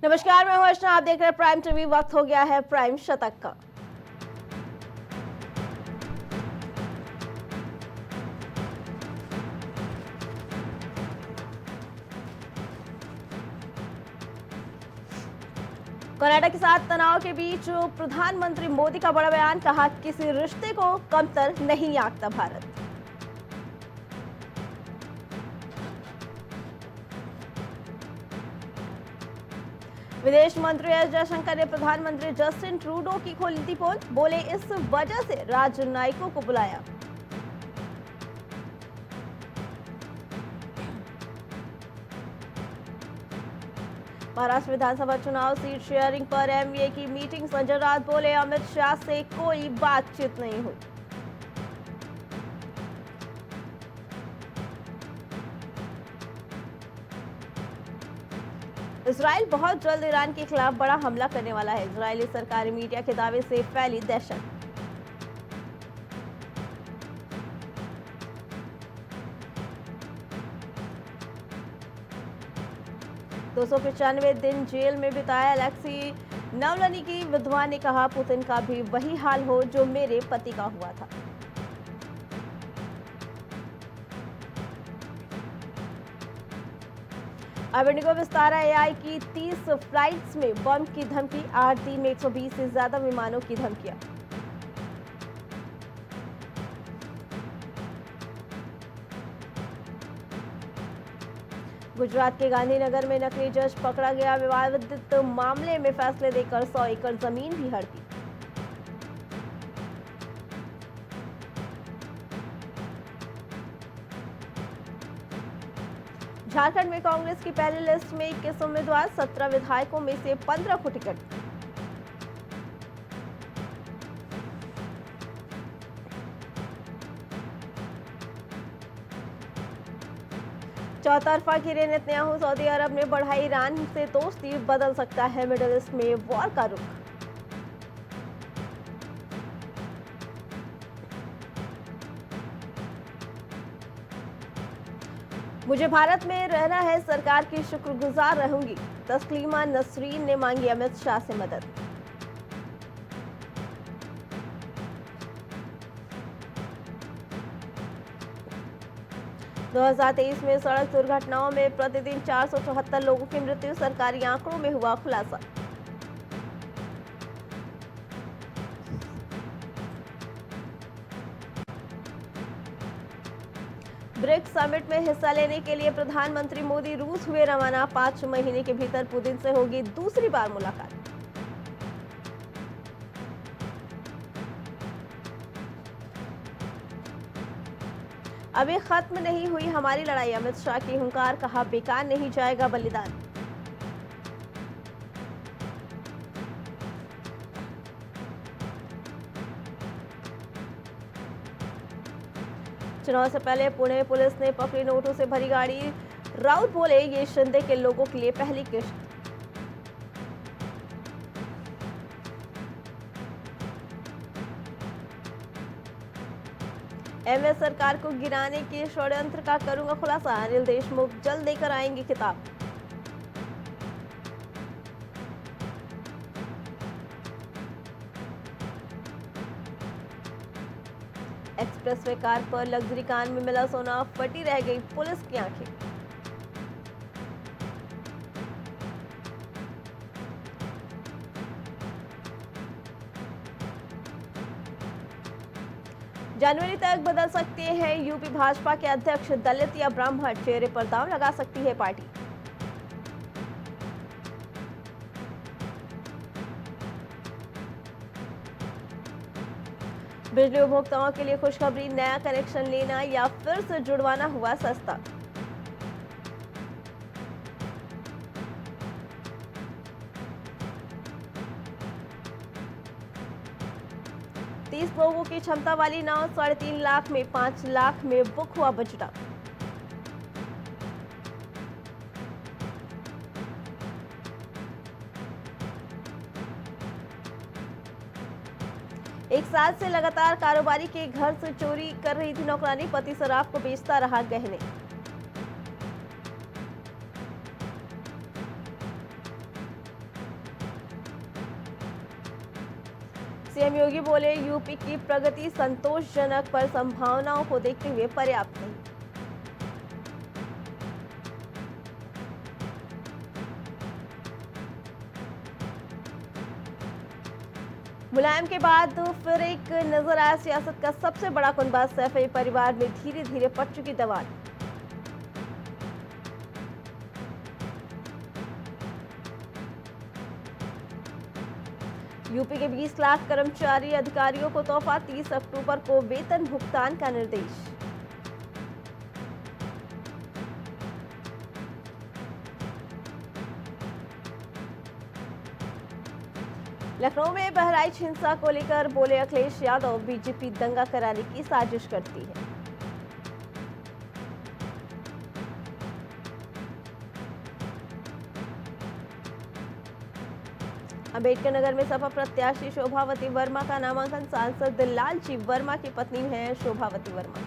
नमस्कार, मैं हूं अर्चना। आप देख रहे हैं प्राइम टीवी। वक्त हो गया है प्राइम शतक का। कनाडा के साथ तनाव के बीच प्रधानमंत्री मोदी का बड़ा बयान, कहा किसी रिश्ते को कमतर नहीं आंकता भारत। विदेश मंत्री एस जयशंकर ने प्रधानमंत्री जस्टिन ट्रूडो की खोली थी पोल, बोले इस वजह से राजनयिकों को बुलाया। महाराष्ट्र विधानसभा चुनाव सीट शेयरिंग पर एमवीए की मीटिंग, संजय राउत बोले अमित शाह से कोई बातचीत नहीं हुई। इजराइल बहुत जल्द ईरान के खिलाफ बड़ा हमला करने वाला है। इजरायली सरकारी मीडिया के दावे से फैली दहशत। दो सौ 95 दिन जेल में बिताया अलेक्सी नावलनी की विधवा ने कहा, पुतिन का भी वही हाल हो जो मेरे पति का हुआ था। अब इंडिगो विस्तारा एआई की 30 फ्लाइट्स में बम की धमकी, 8 दिन में 120 से ज्यादा विमानों की धमकियां। गुजरात के गांधीनगर में नकली जज पकड़ा गया, विवादित मामले में फैसले देकर 100 एकड़ जमीन भी हड़पी। झारखंड में कांग्रेस की पहली लिस्ट में 21 उम्मीदवार, 17 विधायकों में से 15 को टिकट। चौतरफा घिरे नेतन्याहू, सऊदी अरब ने बढ़ाई ईरान से दोस्ती, बदल सकता है मिडिल ईस्ट में वॉर का रुख। मुझे भारत में रहना है, सरकार की शुक्रगुजार रहूंगी, तस्लीमा नसरीन ने मांगी अमित शाह से मदद। दो 2023 में सड़क दुर्घटनाओं में प्रतिदिन 474 लोगों की मृत्यु, सरकारी आंकड़ों में हुआ खुलासा। ब्रिक्स समिट में हिस्सा लेने के लिए प्रधानमंत्री मोदी रूस हुए रवाना, 5 महीने के भीतर पुतिन से होगी दूसरी बार मुलाकात। अभी खत्म नहीं हुई हमारी लड़ाई, अमित शाह की हुंकार, कहा बेकार नहीं जाएगा बलिदान। चुनाव से पहले पुणे पुलिस ने पकड़ी नोटों से भरी गाड़ी, राउत बोले ये शिंदे के लोगों के लिए पहली किश्त। एमएस सरकार को गिराने के षड्यंत्र का करूंगा खुलासा, अनिल देशमुख जल्द देकर आएंगे खिताब। एक्सप्रेसवे कार पर लग्जरी कान में मिला सोना, फटी रह गई पुलिस की आंखें। जनवरी तक बदल सकते हैं यूपी भाजपा के अध्यक्ष, दलित या ब्राह्मण, चेहरे पर दांव लगा सकती है पार्टी। बिजली उपभोक्ताओं के लिए खुशखबरी, नया कनेक्शन लेना या फिर से जुड़वाना हुआ सस्ता। लोगों की क्षमता वाली नाव 3.5 लाख में 5 लाख में बुक हुआ बजटा। एक साल से लगातार कारोबारी के घर से चोरी कर रही थी नौकरानी, पति शराब को बेचता रहा गहने। सीएम योगी बोले यूपी की प्रगति संतोषजनक पर संभावनाओं को देखते हुए पर्याप्त नहीं। मुलायम के बाद फिर एक नजर आया सियासत का सबसे बड़ा कुनबा सैफई परिवार में धीरे धीरे पड़ चुकी दीवार। यूपी के 20 लाख कर्मचारी अधिकारियों को तोहफा, 30 अक्टूबर को वेतन भुगतान का निर्देश। लखनऊ में बहराइच हिंसा को लेकर बोले अखिलेश यादव, बीजेपी दंगा कराने की साजिश करती है। अंबेडकर नगर में सपा प्रत्याशी शोभावती वर्मा का नामांकन, सांसद लालजी वर्मा की पत्नी है शोभावती वर्मा।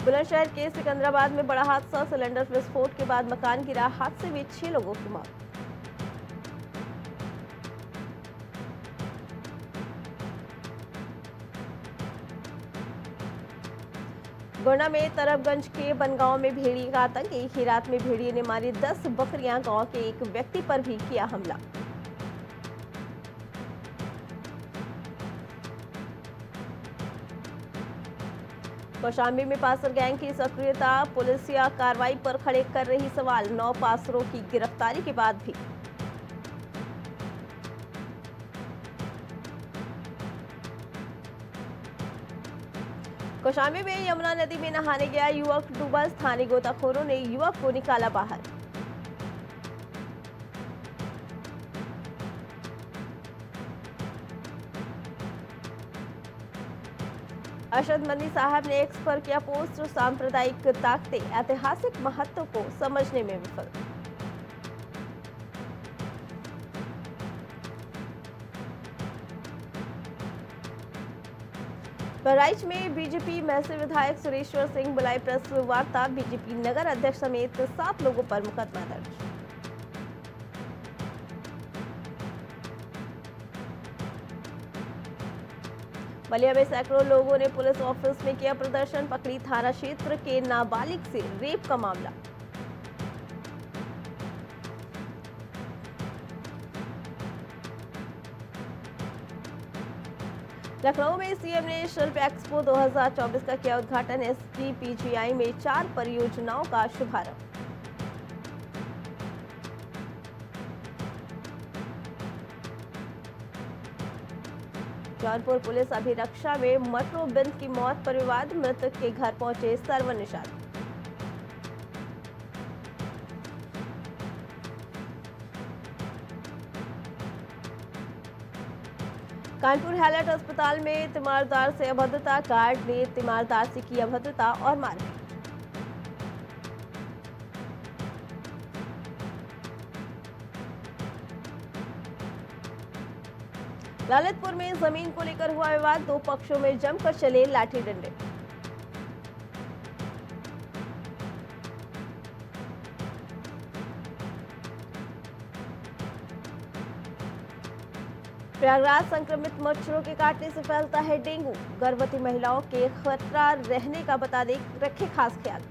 बुलंदशहर के सिकंदराबाद में बड़ा हादसा, सिलेंडर विस्फोट के बाद मकान गिरा, हादसे में 6 लोगों की मौत। गोंडा में तरबगंज के बनगांव में भेड़िए का आतंक, एक ही रात में भेड़िए ने मारी 10 बकरियां, गांव के एक व्यक्ति पर भी किया हमला। कौशाम्बी में पासर गैंग की सक्रियता, पुलिसिया कार्रवाई पर खड़े कर रही सवाल, 9 पासरों की गिरफ्तारी के बाद भी। कौशाम्बी में यमुना नदी में नहाने गया युवक डूबा, स्थानीय गोताखोरों ने युवक को निकाला बाहर। अरशद मंदी साहब ने एक्स पर किया पोस्ट, सांप्रदायिक ताकतें ऐतिहासिक महत्व को समझने में विफल। बहराइच में बीजेपी महसी विधायक सुरेश्वर सिंह बुलाई प्रेस वार्ता, बीजेपी नगर अध्यक्ष समेत 7 लोगों पर मुकदमा दर्ज। बलिया में सैकड़ों लोगों ने पुलिस ऑफिस में किया प्रदर्शन, पकड़ी थाना क्षेत्र के नाबालिग से रेप का मामला। लखनऊ में सीएम ने शिल्प एक्सपो 2024 का किया उद्घाटन, एसजीपीजीआई में 4 परियोजनाओं का शुभारंभ। जौनपुर पुलिस अभिरक्षा में मेट्रो बिंद की मौत पर विवाद, मृतक के घर पहुंचे सर्व निषाद। कानपुर हैलट अस्पताल में तीमारदार से अभद्रता, गार्ड ने तीमारदार से की अभद्रता और मारपीट। ललितपुर में जमीन को लेकर हुआ विवाद, 2 पक्षों में जमकर चले लाठी डंडे। प्रयागराज संक्रमित मच्छरों के काटने से फैलता है डेंगू, गर्भवती महिलाओं के खतरा रहने का बता दे रखे खास ख्याल।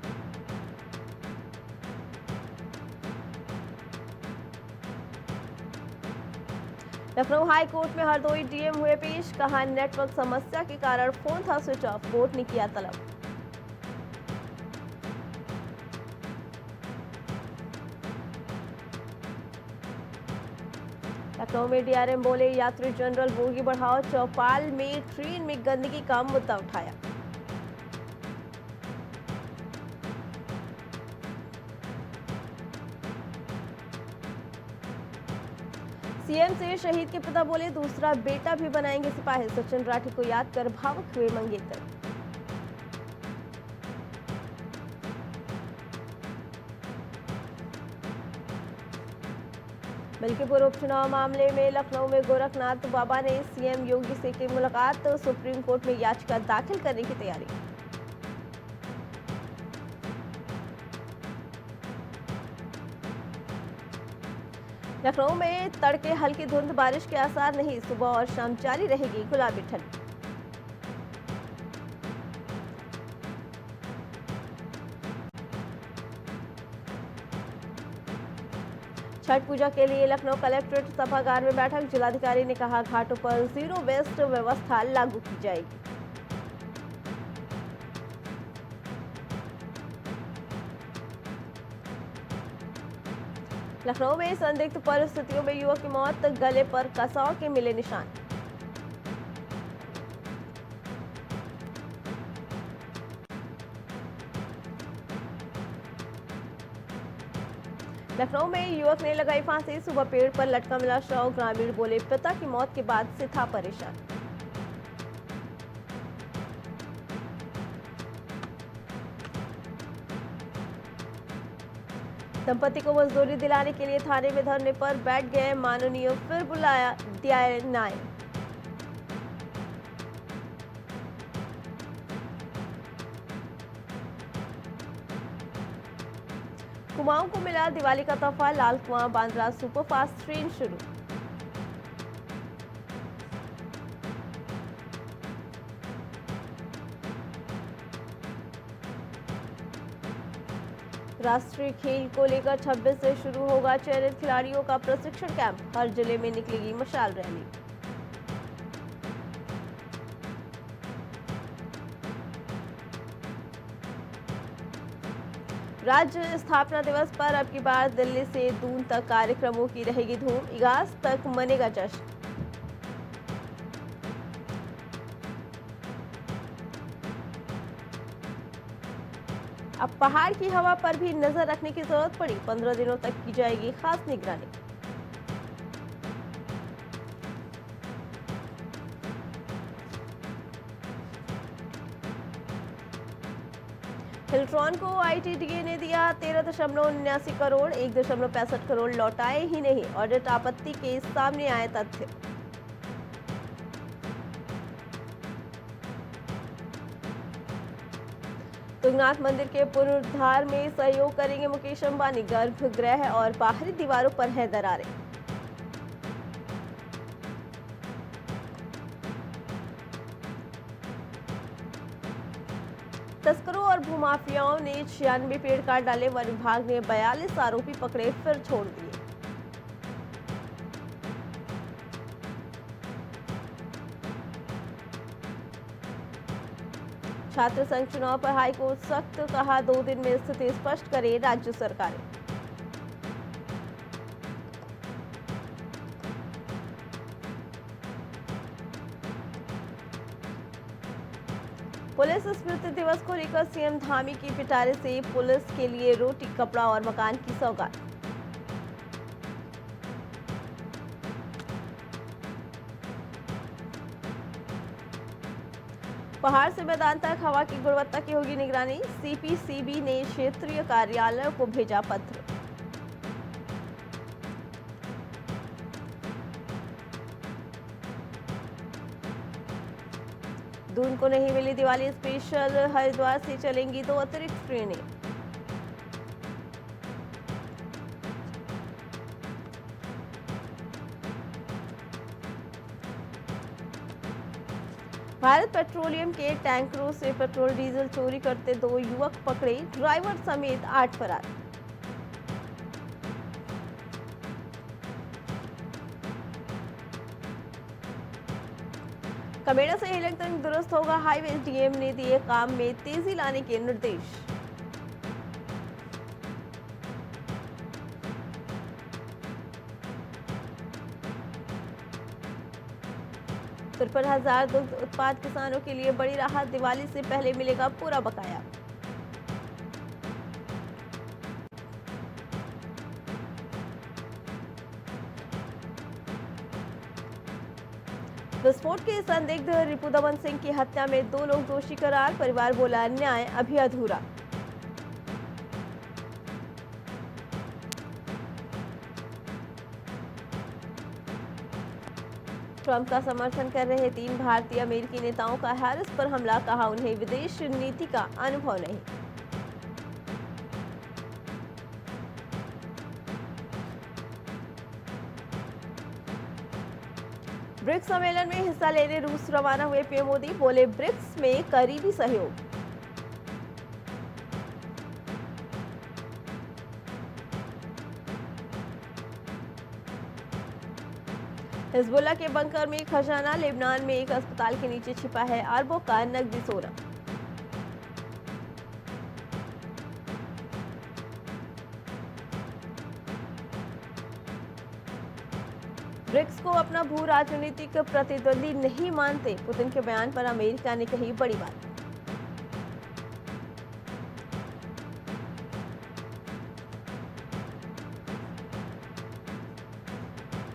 लखनऊ हाई कोर्ट में हरदोई डीएम हुए पेश, कहा नेटवर्क समस्या के कारण फोन था स्विच ऑफ, कोर्ट ने किया तलब। लखनऊ में डीआरएम बोले यात्री जनरल बोगी बढ़ाओ, चौपाल में ट्रेन में गंदगी का मुद्दा उठाया। सीएम से शहीद के पिता बोले दूसरा बेटा भी बनाएंगे सिपाही, सचिन राठी को याद कर भावुक हुए मंगेतर। मलकीपुर उपचुनाव मामले में लखनऊ में गोरखनाथ बाबा ने सीएम योगी से की मुलाकात, सुप्रीम कोर्ट में याचिका दाखिल करने की तैयारी। लखनऊ में तड़के हल्की धुंध, बारिश के आसार नहीं। सुबह और शाम जारी रहेगी गुलाबी ठंड। छठ पूजा के लिए लखनऊ कलेक्ट्रेट सभागार में बैठक। जिलाधिकारी ने कहा, घाटों पर जीरो वेस्ट व्यवस्था लागू की जाएगी। लखनऊ में संदिग्ध परिस्थितियों में युवक की मौत, गले पर कसाव के मिले निशान। लखनऊ में युवक ने लगाई फांसी, सुबह पेड़ पर लटका मिला शव। ग्रामीण बोले, पिता की मौत के बाद से था परेशान। दंपति को मजदूरी दिलाने के लिए थाने में धरने पर बैठ गए माननीय, फिर बुलाया दिया न्याय। कुमाऊं को मिला दिवाली का तोहफा, लाल कुआं बांद्रा सुपरफास्ट ट्रेन शुरू। राष्ट्रीय खेल को लेकर 26 से शुरू होगा चयनित खिलाड़ियों का प्रशिक्षण कैंप। हर जिले में निकलेगी मशाल रैली। राज्य स्थापना दिवस पर अब की बार दिल्ली से दून तक कार्यक्रमों की रहेगी धूम। 21 तक मनेगा जश्न। अब पहाड़ की हवा पर भी नजर रखने की जरूरत पड़ी। 15 दिनों तक की जाएगी खास निगरानी। हिल्ट्रॉन को आईटीडीए ने दिया 13.79 करोड़, 1.65 करोड़ लौटाए ही नहीं। ऑडिट आपत्ति के सामने आए तथ्य। तुंगनाथ मंदिर के पुनरुद्धार में सहयोग करेंगे मुकेश अंबानी। गर्भगृह और बाहरी दीवारों पर है दरारें। तस्करों और भूमाफियाओं ने 96 पेड़ काट डाले। वन विभाग ने 42 आरोपी पकड़े, फिर छोड़ दिए। छात्र संघ चुनाव पर हाईकोर्ट सख्त, कहा 2 दिन में स्थिति स्पष्ट करे राज्य सरकारें। पुलिस स्मृति दिवस को लेकर सीएम धामी की पिटारे से पुलिस के लिए रोटी, कपड़ा और मकान की सौगात। पहाड़ से मैदान तक हवा की गुणवत्ता की होगी निगरानी। सीपीसीबी ने क्षेत्रीय कार्यालयों को भेजा पत्र। दून को नहीं मिली दिवाली स्पेशल, हरिद्वार से चलेंगी 2 अतिरिक्त ट्रेनें। भारत पेट्रोलियम के टैंकरों से पेट्रोल डीजल चोरी करते 2 युवक पकड़े, ड्राइवर समेत 8 फरार। कमेड़ा से हेलिंग तक दुरुस्त होगा हाईवे, डीएम ने दिए काम में तेजी लाने के निर्देश। 53,000 दुग्ध उत्पाद किसानों के लिए बड़ी राहत, दिवाली से पहले मिलेगा पूरा बकाया। विस्फोट के संदिग्ध रिपुदमन सिंह की हत्या में 2 लोग दोषी करार, परिवार बोला न्याय अभी अधूरा। ट्रंप का समर्थन कर रहे 3 भारतीय अमेरिकी नेताओं का हैरिस पर हमला, कहा उन्हें विदेश नीति का अनुभव नहीं। ब्रिक्स सम्मेलन में हिस्सा लेने रूस रवाना हुए पीएम मोदी, बोले ब्रिक्स में करीबी सहयोग। हिजबुल्लाह के बंकर में खजाना, लेबनान में एक अस्पताल के नीचे छिपा है अरबों का नकदी सोना। ब्रिक्स को अपना भू राजनीतिक प्रतिद्वंदी नहीं मानते, पुतिन के बयान पर अमेरिका ने कही बड़ी बात।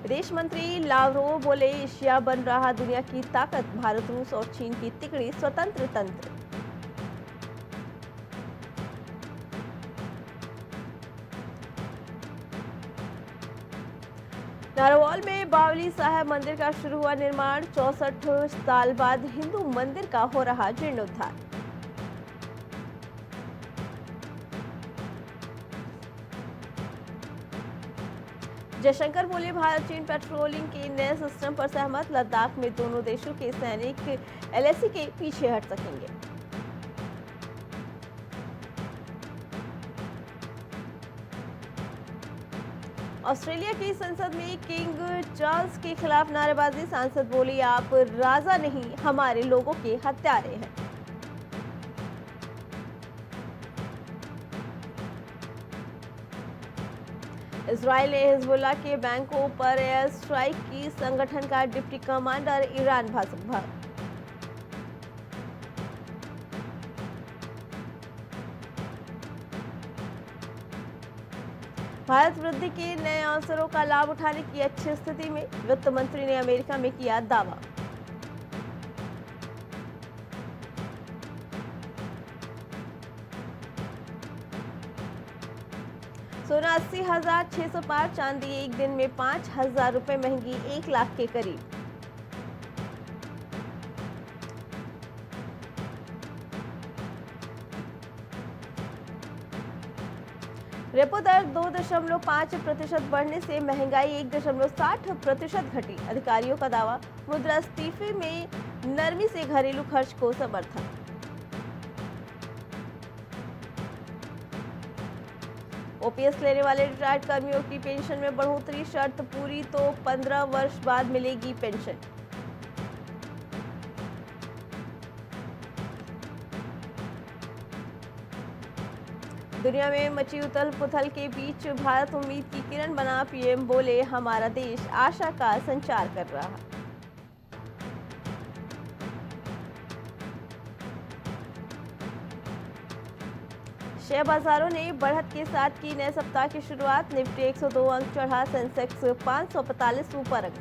विदेश मंत्री लावरोव बोले एशिया बन रहा दुनिया की ताकत, भारत, रूस और चीन की तिकड़ी स्वतंत्र तंत्र। नारोवाल में बावली साहब मंदिर का शुरू हुआ निर्माण, 64 साल बाद हिंदू मंदिर का हो रहा जीर्णोद्धार। जयशंकर बोले भारत चीन पेट्रोलिंग के नए सिस्टम पर सहमत, लद्दाख में दोनों देशों के सैनिक एलएसी के पीछे हट सकेंगे। ऑस्ट्रेलिया की संसद में किंग चार्ल्स के खिलाफ नारेबाजी, सांसद बोली आप राजा नहीं हमारे लोगों के हत्यारे हैं। इजराइल ने हिजबुल्लाह के बैंकों पर एयर स्ट्राइक की, संगठन का डिप्टी कमांडर ईरान भाग। भारत वृद्धि के नए अवसरों का लाभ उठाने की अच्छी स्थिति में, वित्त मंत्री ने अमेरिका में किया दावा। सोना 80,600 पार, चांदी एक दिन में 5,000 रुपए महंगी, 1 लाख के करीब। रेपो दर 2.5% बढ़ने से महंगाई 1.60% घटी, अधिकारियों का दावा। मुद्रास्फीति में नरमी से घरेलू खर्च को समर्थन। ओपीएस लेने वाले रिटायर्ड कर्मियों की पेंशन में बढ़ोतरी, शर्त पूरी तो 15 वर्ष बाद मिलेगी पेंशन। दुनिया में मची उथल पुथल के बीच भारत उम्मीद की किरण बना, पीएम बोले हमारा देश आशा का संचार कर रहा। शेयर बाजारों ने बढ़त के साथ की नए सप्ताह की शुरुआत, निफ्टी 102 अंक चढ़ा, सेंसेक्स 545 ऊपर अंक।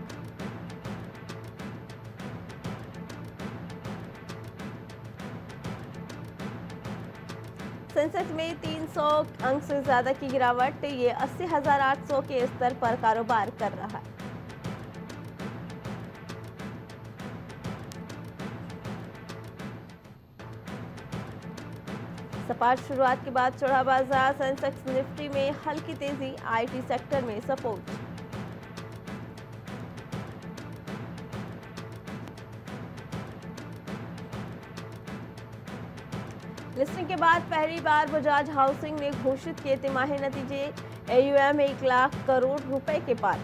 सेंसेक्स में 300 अंक से ज्यादा की गिरावट, ये 80,800 के स्तर पर कारोबार कर रहा है। सपाट शुरुआत के बाद चढ़ा बाजार, सेंसेक्स निफ्टी में हल्की तेजी, आईटी सेक्टर में सपोर्ट। लिस्टिंग के बाद पहली बार बजाज हाउसिंग ने घोषित किए तिमाही नतीजे, एयूएम 1 लाख करोड़ रुपए के पार।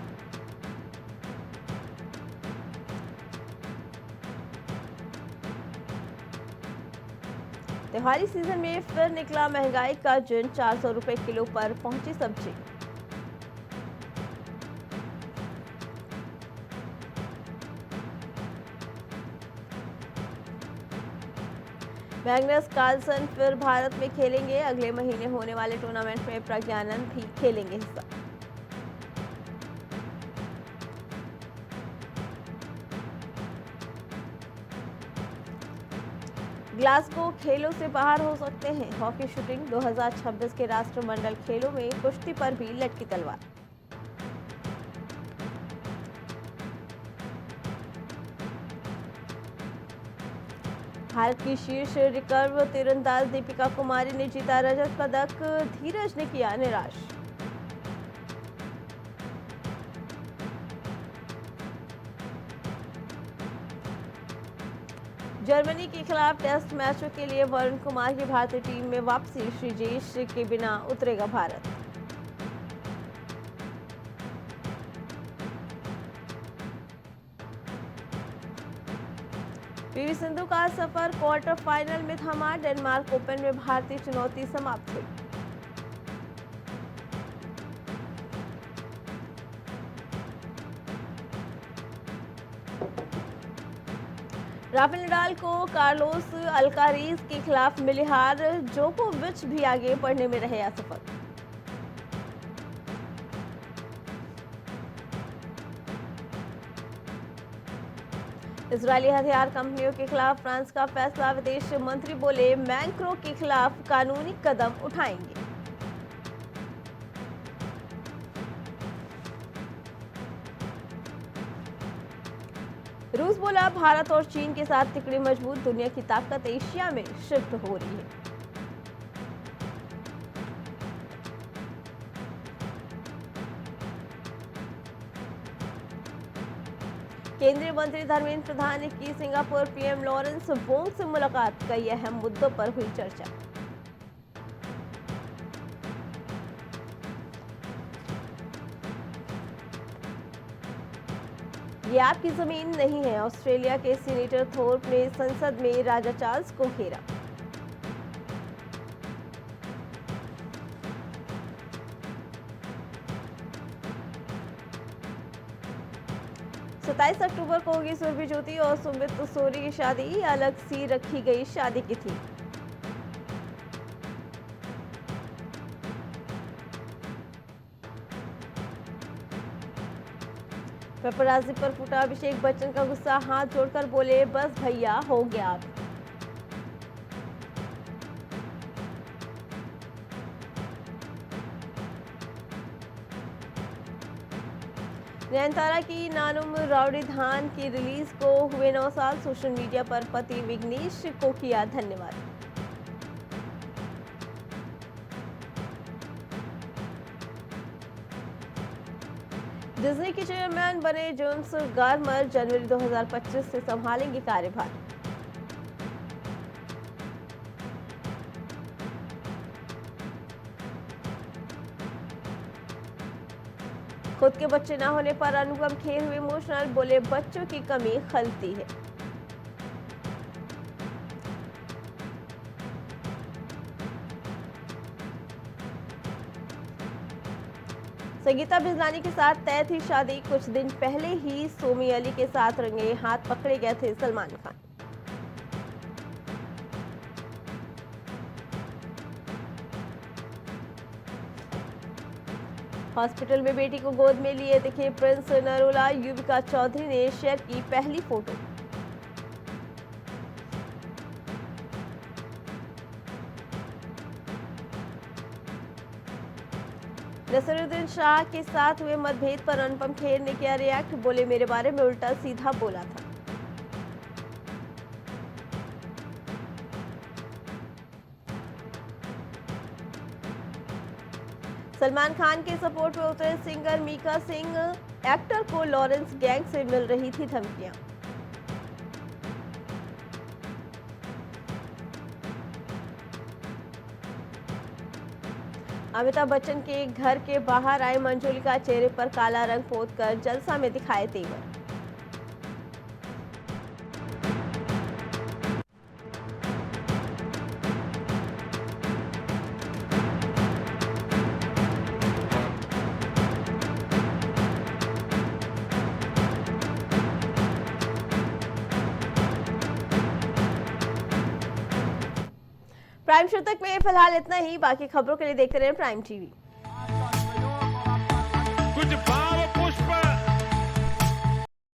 त्योहारी सीजन में फिर निकला महंगाई का जिन, 400 रुपए किलो पर पहुंची सब्जी। मैग्नस कार्लसन फिर भारत में खेलेंगे, अगले महीने होने वाले टूर्नामेंट में प्रज्ञानंद भी खेलेंगे हिस्सा। ग्लासगो खेलों से बाहर हो सकते हैं हॉकी शूटिंग, 2026 के राष्ट्रमंडल खेलों में कुश्ती पर भी लटकी तलवार। भारत की शीर्ष रिकर्व तीरंदाज दीपिका कुमारी ने जीता रजत पदक, धीरज ने किया निराश। जर्मनी के खिलाफ टेस्ट मैचों के लिए वरुण कुमार की भारतीय टीम में वापसी, श्रीजेश के बिना उतरेगा भारत। पीवी सिंधु का सफर क्वार्टर फाइनल में थमा, डेनमार्क ओपन में भारतीय चुनौती समाप्त हुई। राफेल नडाल को कार्लोस अल्काराज के खिलाफ मिली हार, जोकोविच भी आगे बढ़ने में रहे असफल। इजरायली हथियार कंपनियों के खिलाफ फ्रांस का फैसला, विदेश मंत्री बोले मैक्रों के खिलाफ कानूनी कदम उठाएंगे। रूस बोला भारत और चीन के साथ तिकड़ी मजबूत, दुनिया की ताकत एशिया में शिफ्ट हो रही है। केंद्रीय मंत्री धर्मेंद्र प्रधान ने की सिंगापुर पीएम लॉरेंस वोंग से मुलाकात, कई अहम मुद्दों पर हुई चर्चा। ये आपकी जमीन नहीं है, ऑस्ट्रेलिया के सीनेटर थोर्प ने संसद में राजा चार्ल्स को घेरा। सत्ताईस अक्टूबर को होगी सुरभि ज्योति और सुमित सोरी की शादी, अलग सी रखी गई शादी की थी। पेपराजी पर फूटा अभिषेक बच्चन का गुस्सा, हाथ जोड़कर बोले बस भैया हो गया अब। नयनतारा की नानुम राउडीधान की रिलीज को हुए 9 साल, सोशल मीडिया पर पति विघ्नेश को किया धन्यवाद। डिज्नी के चेयरमैन बने जोन्स गार्मर, जनवरी 2025 से संभालेंगे कार्यभार। खुद के बच्चे ना होने पर अनुपम खेर हुए इमोशनल, बोले बच्चों की कमी खलती है। संगीता बिजलानी के साथ तय थी शादी, कुछ दिन पहले ही सोमी अली के साथ रंगे हाथ पकड़े गए थे सलमान खान। हॉस्पिटल में बेटी को गोद में लिए दिखे प्रिंस नरूला, युविका चौधरी ने शेयर की पहली फोटो। नसीरुद्दीन शाह के साथ हुए मतभेद पर अनुपम खेर ने किया रिएक्ट, बोले मेरे बारे में उल्टा सीधा बोला था। सलमान खान के सपोर्ट में उतरे सिंगर मीका सिंह, एक्टर को लॉरेंस गैंग से मिल रही थी धमकियां। अमिताभ बच्चन के घर के बाहर आए मंजुलिका, चेहरे पर काला रंग पोतकर जलसा में दिखाए तेवर। प्राइम शो तक में फिलहाल इतना ही, बाकी खबरों के लिए देखते रहें प्राइम टीवी।